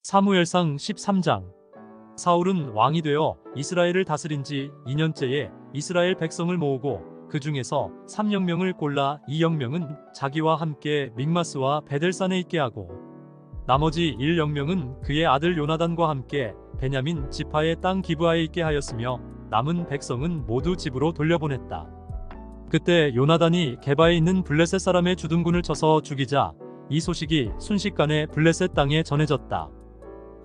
사무엘상 13장. 사울은 왕이 되어 이스라엘을 다스린 지 2년째에 이스라엘 백성을 모으고 그 중에서 3영명을 골라 2영명은 자기와 함께 믹마스와 베델산에 있게 하고 나머지 1영명은 그의 아들 요나단과 함께 베냐민 지파의 땅 기브아에 있게 하였으며 남은 백성은 모두 집으로 돌려보냈다. 그때 요나단이 게바에 있는 블레셋 사람의 주둔군을 쳐서 죽이자 이 소식이 순식간에 블레셋 땅에 전해졌다.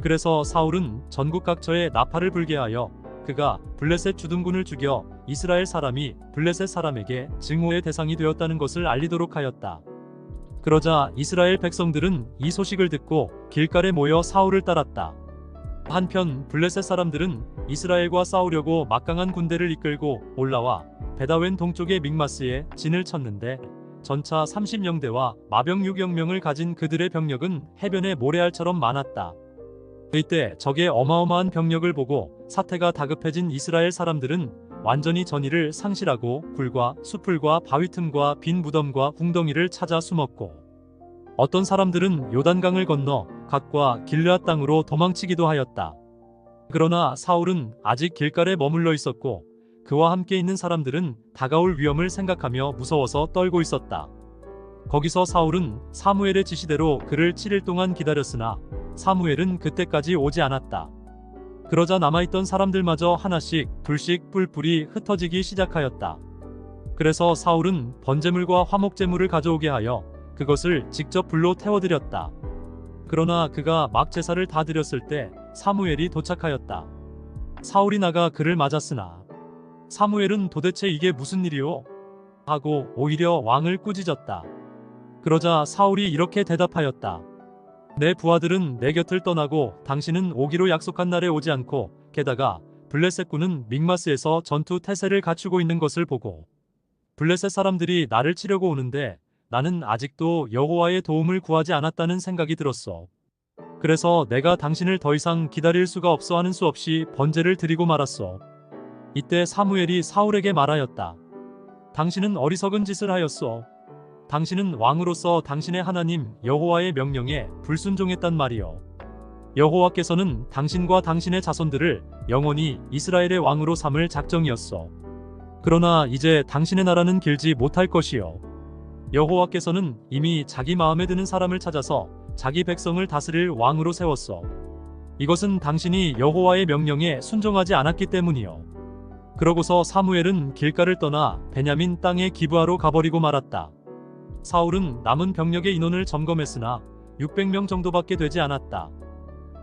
그래서 사울은 전국 각처에 나팔을 불게 하여 그가 블레셋 주둔군을 죽여 이스라엘 사람이 블레셋 사람에게 증오의 대상이 되었다는 것을 알리도록 하였다. 그러자 이스라엘 백성들은 이 소식을 듣고 길갈에 모여 사울을 따랐다. 한편 블레셋 사람들은 이스라엘과 싸우려고 막강한 군대를 이끌고 올라와 베다웬 동쪽의 믹마스에 진을 쳤는데 전차 30영대와 마병 6영명을 가진 그들의 병력은 해변의 모래알처럼 많았다. 이때 적의 어마어마한 병력을 보고 사태가 다급해진 이스라엘 사람들은 완전히 전의를 상실하고 굴과 수풀과 바위 틈과 빈 무덤과 궁덩이를 찾아 숨었고 어떤 사람들은 요단강을 건너 갓과 길르앗 땅으로 도망치기도 하였다. 그러나 사울은 아직 길갈에 머물러 있었고 그와 함께 있는 사람들은 다가올 위험을 생각하며 무서워서 떨고 있었다. 거기서 사울은 사무엘의 지시대로 그를 7일 동안 기다렸으나 사무엘은 그때까지 오지 않았다. 그러자 남아있던 사람들마저 하나씩 둘씩 뿔뿔이 흩어지기 시작하였다. 그래서 사울은 번제물과 화목제물을 가져오게 하여 그것을 직접 불로 태워드렸다. 그러나 그가 막 제사를 다 드렸을 때 사무엘이 도착하였다. 사울이 나가 그를 맞았으나 사무엘은 도대체 이게 무슨 일이오? 하고 오히려 왕을 꾸짖었다. 그러자 사울이 이렇게 대답하였다. 내 부하들은 내 곁을 떠나고 당신은 오기로 약속한 날에 오지 않고 게다가 블레셋군은 믹마스에서 전투 태세를 갖추고 있는 것을 보고 블레셋 사람들이 나를 치려고 오는데 나는 아직도 여호와의 도움을 구하지 않았다는 생각이 들었어. 그래서 내가 당신을 더 이상 기다릴 수가 없어 하는 수 없이 번제를 드리고 말았어. 이때 사무엘이 사울에게 말하였다. 당신은 어리석은 짓을 하였어. 당신은 왕으로서 당신의 하나님 여호와의 명령에 불순종했단 말이요. 여호와께서는 당신과 당신의 자손들을 영원히 이스라엘의 왕으로 삼을 작정이었어. 그러나 이제 당신의 나라는 길지 못할 것이요. 여호와께서는 이미 자기 마음에 드는 사람을 찾아서 자기 백성을 다스릴 왕으로 세웠어. 이것은 당신이 여호와의 명령에 순종하지 않았기 때문이요. 그러고서 사무엘은 길갈을 떠나 베냐민 땅의 기브아로 가버리고 말았다. 사울은 남은 병력의 인원을 점검했으나 600명 정도밖에 되지 않았다.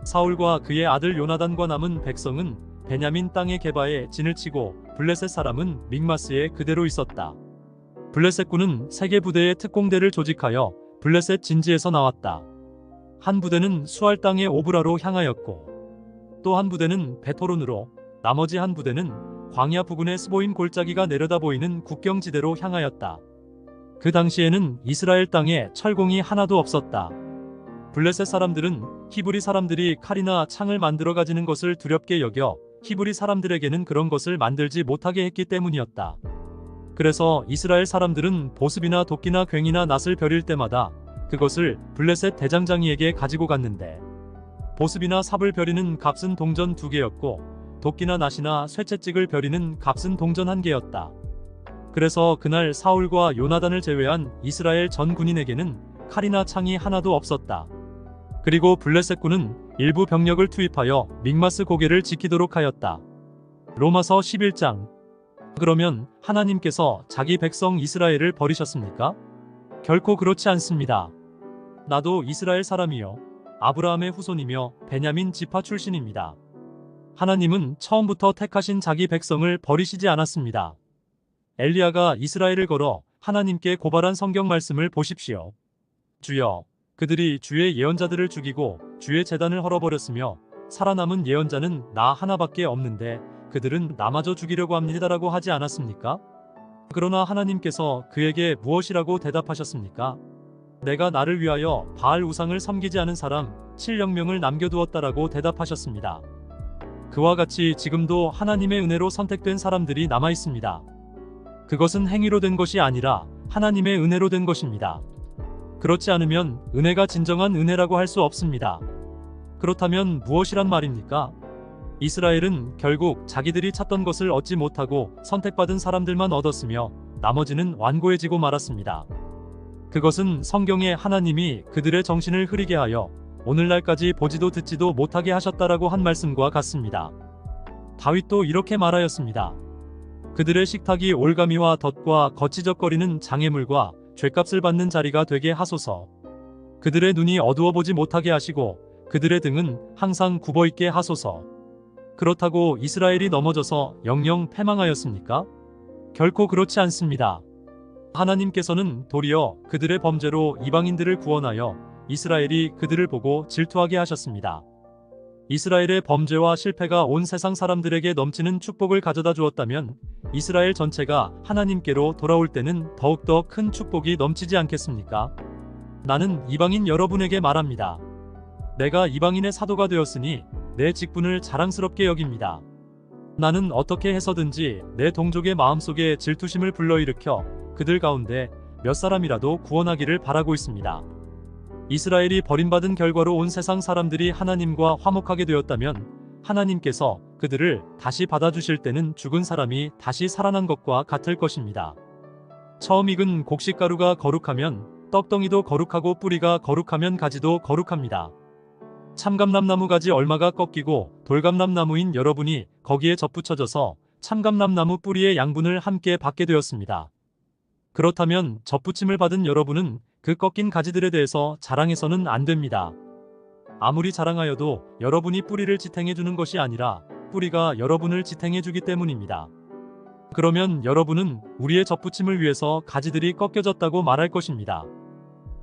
사울과 그의 아들 요나단과 남은 백성은 베냐민 땅의 게바에 진을 치고 블레셋 사람은 믹마스에 그대로 있었다. 블레셋군은 3개 부대의 특공대를 조직하여 블레셋 진지에서 나왔다. 한 부대는 수알 땅의 오브라로 향하였고 또 한 부대는 베토론으로, 나머지 한 부대는 광야 부근의 스보임 골짜기가 내려다 보이는 국경지대로 향하였다. 그 당시에는 이스라엘 땅에 철공이 하나도 없었다. 블레셋 사람들은 히브리 사람들이 칼이나 창을 만들어 가지는 것을 두렵게 여겨 히브리 사람들에게는 그런 것을 만들지 못하게 했기 때문이었다. 그래서 이스라엘 사람들은 보습이나 도끼나 괭이나 낫을 벼릴 때마다 그것을 블레셋 대장장이에게 가지고 갔는데 보습이나 삽을 벼리는 값은 동전 2개였고 도끼나 낫이나 쇠채찍을 벼리는 값은 동전 1개였다. 그래서 그날 사울과 요나단을 제외한 이스라엘 전 군인에게는 칼이나 창이 하나도 없었다. 그리고 블레셋군은 일부 병력을 투입하여 믹마스 고개를 지키도록 하였다. 로마서 11장. 그러면 하나님께서 자기 백성 이스라엘을 버리셨습니까? 결코 그렇지 않습니다. 나도 이스라엘 사람이요 아브라함의 후손이며 베냐민 지파 출신입니다. 하나님은 처음부터 택하신 자기 백성을 버리시지 않았습니다. 엘리야가 이스라엘을 걸어 하나님께 고발한 성경 말씀을 보십시오. 주여, 그들이 주의 예언자들을 죽이고 주의 제단을 헐어버렸으며 살아남은 예언자는 나 하나밖에 없는데 그들은 나마저 죽이려고 합니다라고 하지 않았습니까? 그러나 하나님께서 그에게 무엇이라고 대답하셨습니까? 내가 나를 위하여 바알 우상을 섬기지 않은 사람 7영명을 남겨두었다라고 대답하셨습니다. 그와 같이 지금도 하나님의 은혜로 선택된 사람들이 남아 있습니다. 그것은 행위로 된 것이 아니라 하나님의 은혜로 된 것입니다. 그렇지 않으면 은혜가 진정한 은혜라고 할 수 없습니다. 그렇다면 무엇이란 말입니까? 이스라엘은 결국 자기들이 찾던 것을 얻지 못하고 선택받은 사람들만 얻었으며 나머지는 완고해지고 말았습니다. 그것은 성경에 하나님이 그들의 정신을 흐리게 하여 오늘날까지 보지도 듣지도 못하게 하셨다라고 한 말씀과 같습니다. 다윗도 이렇게 말하였습니다. 그들의 식탁이 올가미와 덫과 거치적거리는 장애물과 죗값을 받는 자리가 되게 하소서. 그들의 눈이 어두워 보지 못하게 하시고 그들의 등은 항상 굽어있게 하소서. 그렇다고 이스라엘이 넘어져서 영영 패망하였습니까? 결코 그렇지 않습니다. 하나님께서는 도리어 그들의 범죄로 이방인들을 구원하여 이스라엘이 그들을 보고 질투하게 하셨습니다. 이스라엘의 범죄와 실패가 온 세상 사람들에게 넘치는 축복을 가져다 주었다면 이스라엘 전체가 하나님께로 돌아올 때는 더욱더 큰 축복이 넘치지 않겠습니까? 나는 이방인 여러분에게 말합니다. 내가 이방인의 사도가 되었으니 내 직분을 자랑스럽게 여깁니다. 나는 어떻게 해서든지 내 동족의 마음속에 질투심을 불러일으켜 그들 가운데 몇 사람이라도 구원하기를 바라고 있습니다. 이스라엘이 버림받은 결과로 온 세상 사람들이 하나님과 화목하게 되었다면 하나님께서 그들을 다시 받아주실 때는 죽은 사람이 다시 살아난 것과 같을 것입니다. 처음 익은 곡식가루가 거룩하면 떡덩이도 거룩하고 뿌리가 거룩하면 가지도 거룩합니다. 참감람나무 가지 얼마가 꺾이고 돌감람나무인 여러분이 거기에 접붙여져서 참감람나무 뿌리의 양분을 함께 받게 되었습니다. 그렇다면 접붙임을 받은 여러분은 그 꺾인 가지들에 대해서 자랑해서는 안 됩니다. 아무리 자랑하여도 여러분이 뿌리를 지탱해주는 것이 아니라 뿌리가 여러분을 지탱해주기 때문입니다. 그러면 여러분은 우리의 접붙임을 위해서 가지들이 꺾여졌다고 말할 것입니다.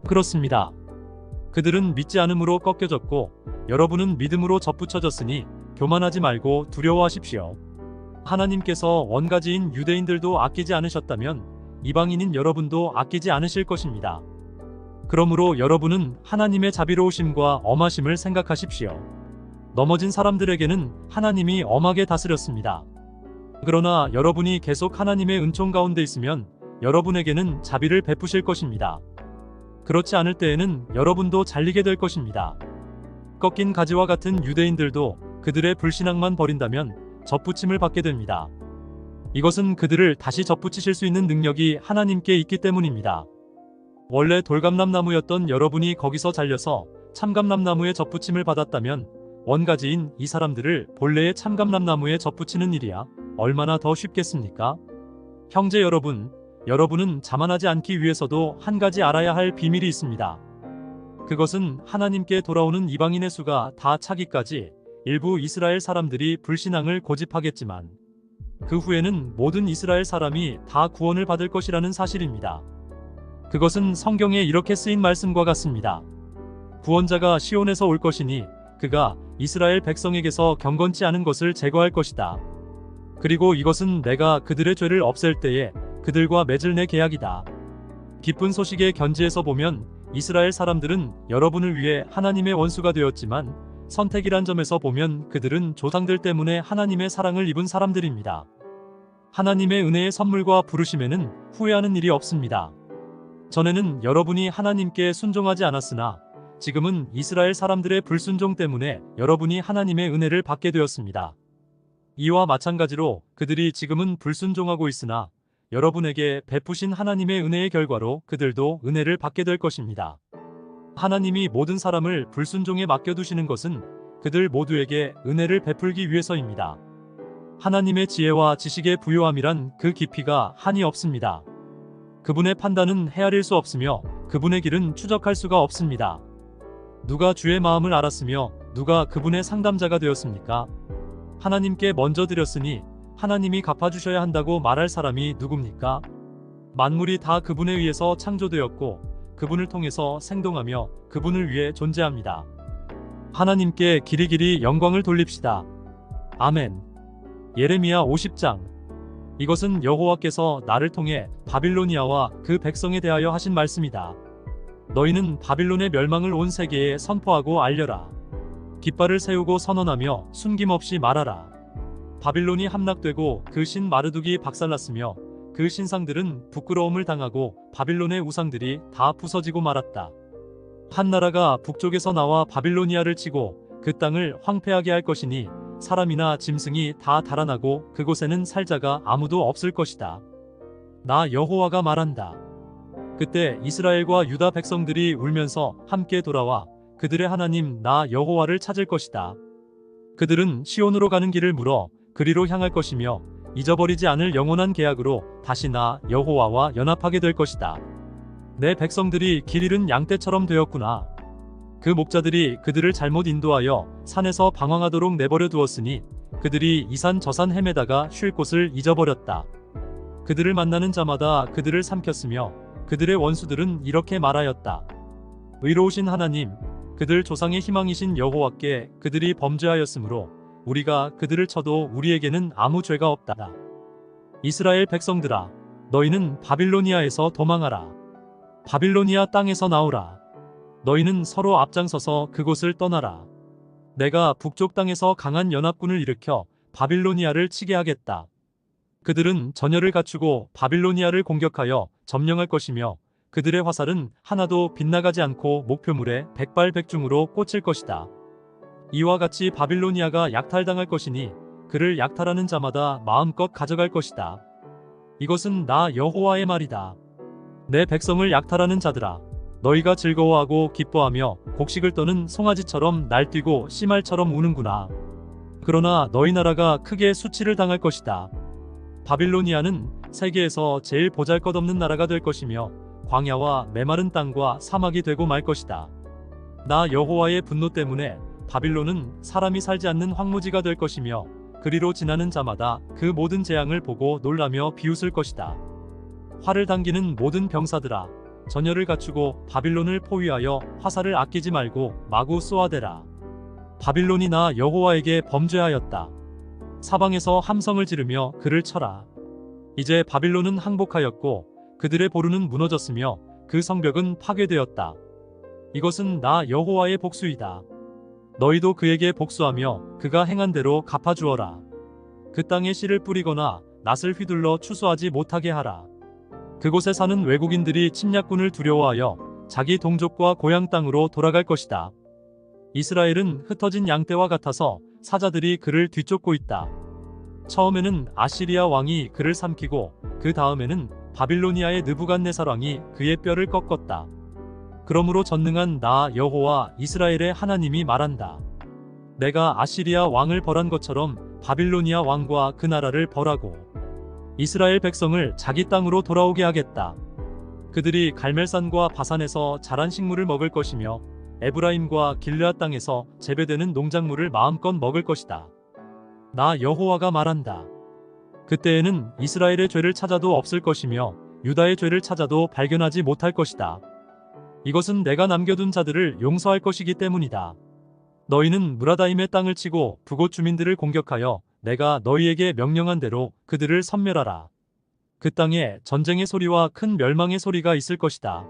그렇습니다. 그들은 믿지 않음으로 꺾여졌고 여러분은 믿음으로 접붙여졌으니 교만하지 말고 두려워하십시오. 하나님께서 원가지인 유대인들도 아끼지 않으셨다면 이방인인 여러분도 아끼지 않으실 것입니다. 그러므로 여러분은 하나님의 자비로우심과 엄하심을 생각하십시오. 넘어진 사람들에게는 하나님이 엄하게 다스렸습니다. 그러나 여러분이 계속 하나님의 은총 가운데 있으면 여러분에게는 자비를 베푸실 것입니다. 그렇지 않을 때에는 여러분도 잘리게 될 것입니다. 꺾인 가지와 같은 유대인들도 그들의 불신앙만 버린다면 접붙임을 받게 됩니다. 이것은 그들을 다시 접붙이실 수 있는 능력이 하나님께 있기 때문입니다. 원래 돌감람나무였던 여러분이 거기서 잘려서 참감람나무에 접붙임을 받았다면 원가지인 이 사람들을 본래의 참감람나무에 접붙이는 일이야 얼마나 더 쉽겠습니까? 형제 여러분, 여러분은 자만하지 않기 위해서도 한 가지 알아야 할 비밀이 있습니다. 그것은 하나님께 돌아오는 이방인의 수가 다 차기까지 일부 이스라엘 사람들이 불신앙을 고집하겠지만 그 후에는 모든 이스라엘 사람이 다 구원을 받을 것이라는 사실입니다. 그것은 성경에 이렇게 쓰인 말씀과 같습니다. 구원자가 시온에서 올 것이니 그가 이스라엘 백성에게서 경건치 않은 것을 제거할 것이다. 그리고 이것은 내가 그들의 죄를 없앨 때에 그들과 맺을 내 계약이다. 기쁜 소식의 견지에서 보면 이스라엘 사람들은 여러분을 위해 하나님의 원수가 되었지만 선택이란 점에서 보면 그들은 조상들 때문에 하나님의 사랑을 입은 사람들입니다. 하나님의 은혜의 선물과 부르심에는 후회하는 일이 없습니다. 전에는 여러분이 하나님께 순종하지 않았으나 지금은 이스라엘 사람들의 불순종 때문에 여러분이 하나님의 은혜를 받게 되었습니다. 이와 마찬가지로 그들이 지금은 불순종하고 있으나 여러분에게 베푸신 하나님의 은혜의 결과로 그들도 은혜를 받게 될 것입니다. 하나님이 모든 사람을 불순종에 맡겨두시는 것은 그들 모두에게 은혜를 베풀기 위해서입니다. 하나님의 지혜와 지식의 부요함이란 그 깊이가 한이 없습니다. 그분의 판단은 헤아릴 수 없으며 그분의 길은 추적할 수가 없습니다. 누가 주의 마음을 알았으며 누가 그분의 상담자가 되었습니까? 하나님께 먼저 드렸으니 하나님이 갚아주셔야 한다고 말할 사람이 누굽니까? 만물이 다 그분에 의해서 창조되었고 그분을 통해서 생동하며 그분을 위해 존재합니다. 하나님께 길이길이 영광을 돌립시다. 아멘. 예레미야 50장. 이것은 여호와께서 나를 통해 바빌로니아와 그 백성에 대하여 하신 말씀이다. 너희는 바빌론의 멸망을 온 세계에 선포하고 알려라. 깃발을 세우고 선언하며 숨김없이 말하라. 바빌론이 함락되고 그 신 마르둑이 박살났으며 그 신상들은 부끄러움을 당하고 바빌론의 우상들이 다 부서지고 말았다. 한 나라가 북쪽에서 나와 바빌로니아를 치고 그 땅을 황폐하게 할 것이니 사람이나 짐승이 다 달아나고 그곳에는 살자가 아무도 없을 것이다. 나 여호와가 말한다. 그때 이스라엘과 유다 백성들이 울면서 함께 돌아와 그들의 하나님 나 여호와를 찾을 것이다. 그들은 시온으로 가는 길을 물어 그리로 향할 것이며 잊어버리지 않을 영원한 계약으로 다시 나 여호와와 연합하게 될 것이다. 내 백성들이 길 잃은 양떼처럼 되었구나. 그 목자들이 그들을 잘못 인도하여 산에서 방황하도록 내버려 두었으니 그들이 이 산 저 산 헤매다가 쉴 곳을 잊어버렸다. 그들을 만나는 자마다 그들을 삼켰으며 그들의 원수들은 이렇게 말하였다. 의로우신 하나님, 그들 조상의 희망이신 여호와께 그들이 범죄하였으므로 우리가 그들을 쳐도 우리에게는 아무 죄가 없다. 이스라엘 백성들아, 너희는 바빌로니아에서 도망하라. 바빌로니아 땅에서 나오라. 너희는 서로 앞장서서 그곳을 떠나라. 내가 북쪽 땅에서 강한 연합군을 일으켜 바빌로니아를 치게 하겠다. 그들은 전열을 갖추고 바빌로니아를 공격하여 점령할 것이며 그들의 화살은 하나도 빗나가지 않고 목표물에 백발백중으로 꽂힐 것이다. 이와 같이 바빌로니아가 약탈당할 것이니 그를 약탈하는 자마다 마음껏 가져갈 것이다. 이것은 나 여호와의 말이다. 내 백성을 약탈하는 자들아, 너희가 즐거워하고 기뻐하며 곡식을 떠는 송아지처럼 날뛰고 씨말처럼 우는구나. 그러나 너희 나라가 크게 수치를 당할 것이다. 바빌로니아는 세계에서 제일 보잘것없는 나라가 될 것이며 광야와 메마른 땅과 사막이 되고 말 것이다. 나 여호와의 분노 때문에 바빌론은 사람이 살지 않는 황무지가 될 것이며 그리로 지나는 자마다 그 모든 재앙을 보고 놀라며 비웃을 것이다. 활을 당기는 모든 병사들아, 전열을 갖추고 바빌론을 포위하여 화살을 아끼지 말고 마구 쏘아대라. 바빌론이 나 여호와에게 범죄하였다. 사방에서 함성을 지르며 그를 쳐라. 이제 바빌론은 항복하였고 그들의 보루는 무너졌으며 그 성벽은 파괴되었다. 이것은 나 여호와의 복수이다. 너희도 그에게 복수하며 그가 행한 대로 갚아주어라. 그 땅에 씨를 뿌리거나 낫을 휘둘러 추수하지 못하게 하라. 그곳에 사는 외국인들이 침략군을 두려워하여 자기 동족과 고향 땅으로 돌아갈 것이다. 이스라엘은 흩어진 양떼와 같아서 사자들이 그를 뒤쫓고 있다. 처음에는 아시리아 왕이 그를 삼키고 그 다음에는 바빌로니아의 느부갓네살 왕이 그의 뼈를 꺾었다. 그러므로 전능한 나 여호와 이스라엘의 하나님이 말한다. 내가 아시리아 왕을 벌한 것처럼 바빌로니아 왕과 그 나라를 벌하고 이스라엘 백성을 자기 땅으로 돌아오게 하겠다. 그들이 갈멜산과 바산에서 자란 식물을 먹을 것이며 에브라임과 길르앗 땅에서 재배되는 농작물을 마음껏 먹을 것이다. 나 여호와가 말한다. 그때에는 이스라엘의 죄를 찾아도 없을 것이며 유다의 죄를 찾아도 발견하지 못할 것이다. 이것은 내가 남겨둔 자들을 용서할 것이기 때문이다. 너희는 무라다임의 땅을 치고 북곳 주민들을 공격하여 내가 너희에게 명령한 대로 그들을 섬멸하라. 그 땅에 전쟁의 소리와 큰 멸망의 소리가 있을 것이다.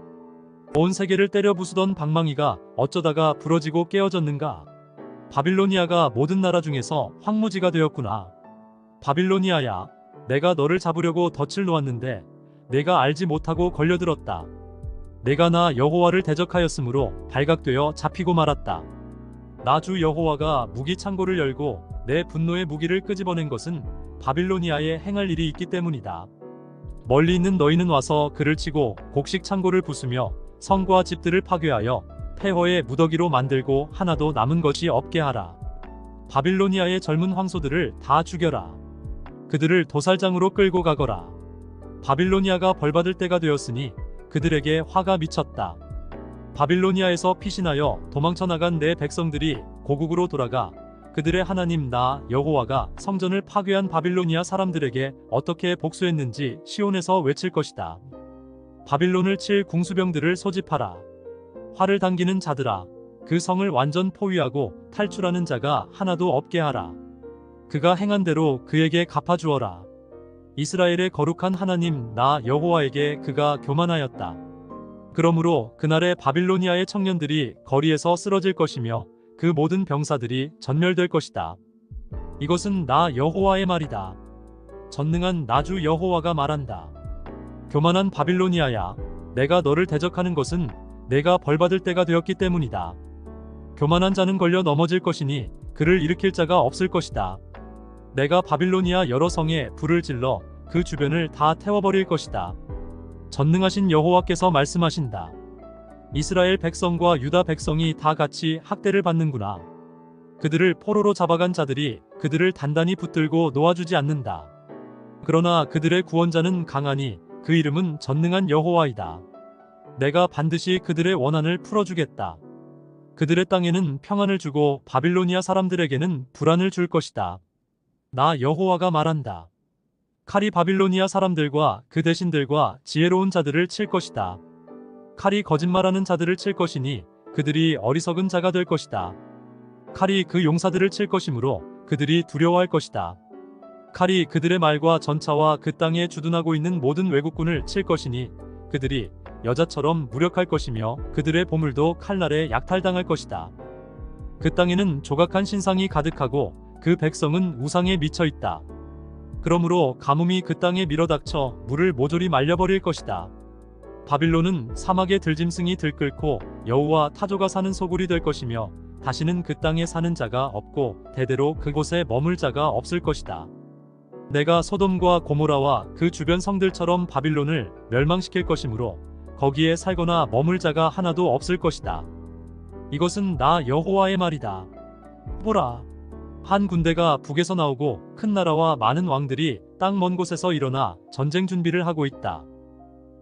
온 세계를 때려 부수던 방망이가 어쩌다가 부러지고 깨어졌는가? 바빌로니아가 모든 나라 중에서 황무지가 되었구나. 바빌로니아야, 내가 너를 잡으려고 덫을 놓았는데 내가 알지 못하고 걸려들었다. 내가 나 여호와를 대적하였으므로 발각되어 잡히고 말았다. 나 주 여호와가 무기 창고를 열고 내 분노의 무기를 끄집어낸 것은 바빌로니아에 행할 일이 있기 때문이다. 멀리 있는 너희는 와서 그를 치고 곡식 창고를 부수며 성과 집들을 파괴하여 폐허의 무더기로 만들고 하나도 남은 것이 없게 하라. 바빌로니아의 젊은 황소들을 다 죽여라. 그들을 도살장으로 끌고 가거라. 바빌로니아가 벌받을 때가 되었으니 그들에게 화가 미쳤다. 바빌로니아에서 피신하여 도망쳐 나간 내 백성들이 고국으로 돌아가 그들의 하나님 나 여호와가 성전을 파괴한 바빌로니아 사람들에게 어떻게 복수했는지 시온에서 외칠 것이다. 바빌론을 칠 궁수병들을 소집하라. 활을 당기는 자들아, 그 성을 완전 포위하고 탈출하는 자가 하나도 없게 하라. 그가 행한 대로 그에게 갚아주어라. 이스라엘의 거룩한 하나님 나 여호와에게 그가 교만하였다. 그러므로 그날에 바빌로니아의 청년들이 거리에서 쓰러질 것이며 그 모든 병사들이 전멸될 것이다. 이것은 나 여호와의 말이다. 전능한 나 주 여호와가 말한다. 교만한 바빌로니아야, 내가 너를 대적하는 것은 내가 벌받을 때가 되었기 때문이다. 교만한 자는 걸려 넘어질 것이니 그를 일으킬 자가 없을 것이다. 내가 바빌로니아 여러 성에 불을 질러 그 주변을 다 태워버릴 것이다. 전능하신 여호와께서 말씀하신다. 이스라엘 백성과 유다 백성이 다 같이 학대를 받는구나. 그들을 포로로 잡아간 자들이 그들을 단단히 붙들고 놓아주지 않는다. 그러나 그들의 구원자는 강하니 그 이름은 전능한 여호와이다. 내가 반드시 그들의 원한을 풀어주겠다. 그들의 땅에는 평안을 주고 바빌로니아 사람들에게는 불안을 줄 것이다. 나 여호와가 말한다. 칼이 바빌로니아 사람들과 그 대신들과 지혜로운 자들을 칠 것이다. 칼이 거짓말하는 자들을 칠 것이니 그들이 어리석은 자가 될 것이다. 칼이 그 용사들을 칠 것이므로 그들이 두려워할 것이다. 칼이 그들의 말과 전차와 그 땅에 주둔하고 있는 모든 외국군을 칠 것이니 그들이 여자처럼 무력할 것이며 그들의 보물도 칼날에 약탈당할 것이다. 그 땅에는 조각한 신상이 가득하고 그 백성은 우상에 미쳐 있다. 그러므로 가뭄이 그 땅에 밀어닥쳐 물을 모조리 말려버릴 것이다. 바빌론은 사막의 들짐승이 들끓고 여우와 타조가 사는 소굴이 될 것이며 다시는 그 땅에 사는 자가 없고 대대로 그곳에 머물 자가 없을 것이다. 내가 소돔과 고모라와 그 주변 성들처럼 바빌론을 멸망시킬 것이므로 거기에 살거나 머물 자가 하나도 없을 것이다. 이것은 나 여호와의 말이다. 보라, 한 군대가 북에서 나오고 큰 나라와 많은 왕들이 땅 먼 곳에서 일어나 전쟁 준비를 하고 있다.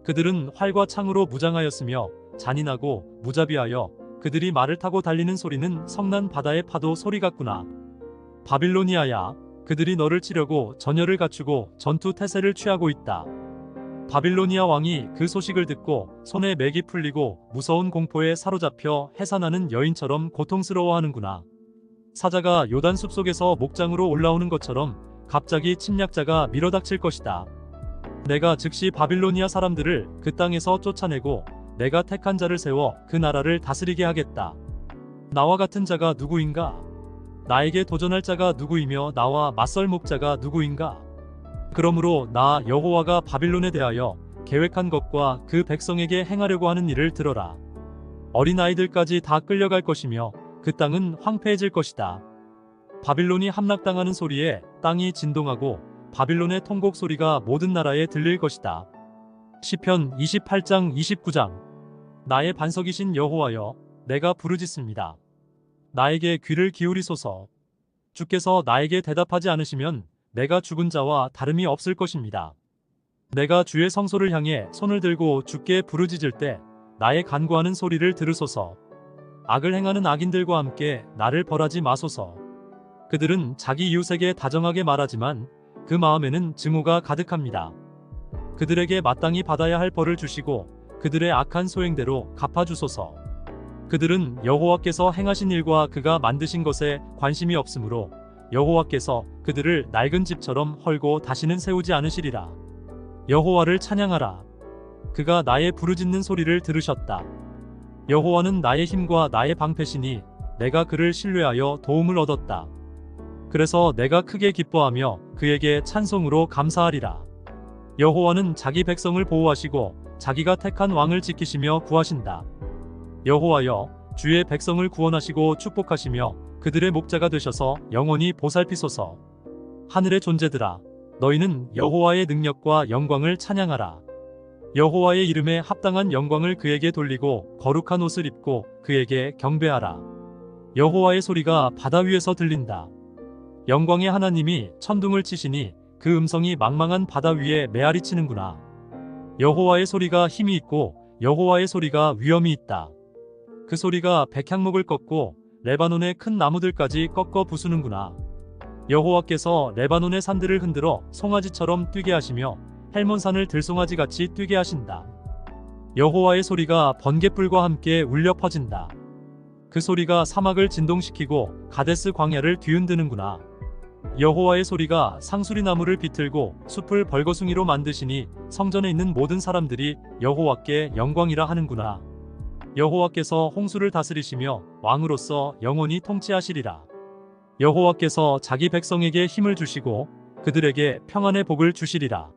그들은 활과 창으로 무장하였으며 잔인하고 무자비하여 그들이 말을 타고 달리는 소리는 성난 바다의 파도 소리 같구나. 바빌로니아야, 그들이 너를 치려고 전열을 갖추고 전투 태세를 취하고 있다. 바빌로니아 왕이 그 소식을 듣고 손에 맥이 풀리고 무서운 공포에 사로잡혀 해산하는 여인처럼 고통스러워하는구나. 사자가 요단 숲속에서 목장으로 올라오는 것처럼 갑자기 침략자가 밀어닥칠 것이다. 내가 즉시 바빌로니아 사람들을 그 땅에서 쫓아내고 내가 택한 자를 세워 그 나라를 다스리게 하겠다. 나와 같은 자가 누구인가? 나에게 도전할 자가 누구이며 나와 맞설 목자가 누구인가? 그러므로 나 여호와가 바빌론에 대하여 계획한 것과 그 백성에게 행하려고 하는 일을 들어라. 어린아이들까지 다 끌려갈 것이며 그 땅은 황폐해질 것이다. 바빌론이 함락당하는 소리에 땅이 진동하고 바빌론의 통곡 소리가 모든 나라에 들릴 것이다. 시편 28장 29장. 나의 반석이신 여호와여, 내가 부르짖습니다. 나에게 귀를 기울이소서. 주께서 나에게 대답하지 않으시면 내가 죽은 자와 다름이 없을 것입니다. 내가 주의 성소를 향해 손을 들고 주께 부르짖을 때 나의 간구하는 소리를 들으소서. 악을 행하는 악인들과 함께 나를 벌하지 마소서. 그들은 자기 이웃에게 다정하게 말하지만 그 마음에는 증오가 가득합니다. 그들에게 마땅히 받아야 할 벌을 주시고 그들의 악한 소행대로 갚아주소서. 그들은 여호와께서 행하신 일과 그가 만드신 것에 관심이 없으므로 여호와께서 그들을 낡은 집처럼 헐고 다시는 세우지 않으시리라. 여호와를 찬양하라. 그가 나의 부르짖는 소리를 들으셨다. 여호와는 나의 힘과 나의 방패시니 내가 그를 신뢰하여 도움을 얻었다. 그래서 내가 크게 기뻐하며 그에게 찬송으로 감사하리라. 여호와는 자기 백성을 보호하시고 자기가 택한 왕을 지키시며 구하신다. 여호와여, 주의 백성을 구원하시고 축복하시며 그들의 목자가 되셔서 영원히 보살피소서. 하늘의 존재들아, 너희는 여호와의 능력과 영광을 찬양하라. 여호와의 이름에 합당한 영광을 그에게 돌리고 거룩한 옷을 입고 그에게 경배하라. 여호와의 소리가 바다 위에서 들린다. 영광의 하나님이 천둥을 치시니 그 음성이 망망한 바다 위에 메아리 치는구나. 여호와의 소리가 힘이 있고 여호와의 소리가 위엄이 있다. 그 소리가 백향목을 꺾고 레바논의 큰 나무들까지 꺾어 부수는구나. 여호와께서 레바논의 산들을 흔들어 송아지처럼 뛰게 하시며 헬몬산을 들송아지같이 뛰게 하신다. 여호와의 소리가 번갯불과 함께 울려 퍼진다. 그 소리가 사막을 진동시키고 가데스 광야를 뒤흔드는구나. 여호와의 소리가 상수리 나무를 비틀고 숲을 벌거숭이로 만드시니 성전에 있는 모든 사람들이 여호와께 영광이라 하는구나. 여호와께서 홍수를 다스리시며 왕으로서 영원히 통치하시리라. 여호와께서 자기 백성에게 힘을 주시고 그들에게 평안의 복을 주시리라.